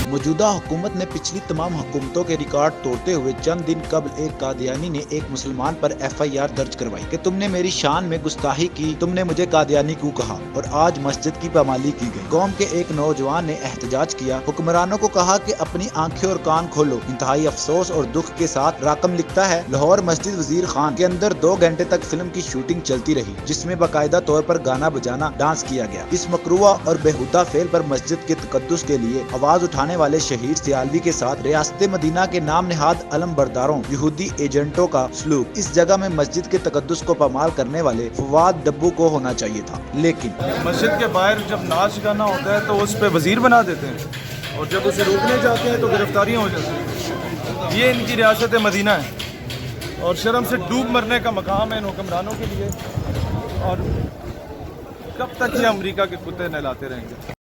मौजूदा हुकूमत ने पिछली तमाम हुकूमतों के रिकॉर्ड तोड़ते हुए चंद दिन कबल एक कादियानी ने एक मुसलमान पर FIR दर्ज करवाई कि तुमने मेरी शान में गुस्ताखी की, तुमने मुझे कादियानी क्यों कहा। और आज मस्जिद की पामाली की गई। कौम के एक नौजवान ने एहतजाज किया, हुक्मरानों को कहा कि अपनी आंखें और कान खोलो। इंतहाई अफसोस और दुख के साथ राकम लिखता है, लाहौर मस्जिद वजीर खान के अंदर 2 घंटे तक फिल्म की शूटिंग चलती रही, जिसमें बाकायदा तौर पर गाना बजाना, डांस किया गया। इस मकरूआ और बेहुदा फेल पर मस्जिद के तकद्दुस के लिए आवाज उठाने वाले शहीद सियालवी के साथ रियासत मदीना के नाम निहाद अलम बरदारों यहूदी एजेंटों का सलूक इस जगह में मस्जिद के तकद्दुस को पामाल करने वाले फवाद डब्बू को होना चाहिए था। लेकिन मस्जिद के बाहर जब नाच गाना होता है तो उस पर वजीर बना देते हैं और जब उसे रोकने जाते हैं तो गिरफ्तारियां हो जाती हैं। ये इनकी रियासत मदीना है और शर्म से डूब मरने का मकाम है इन हुक्मरानों के लिए। और कब तक ये अमेरिका के कुत्ते नहलाते रहेंगे।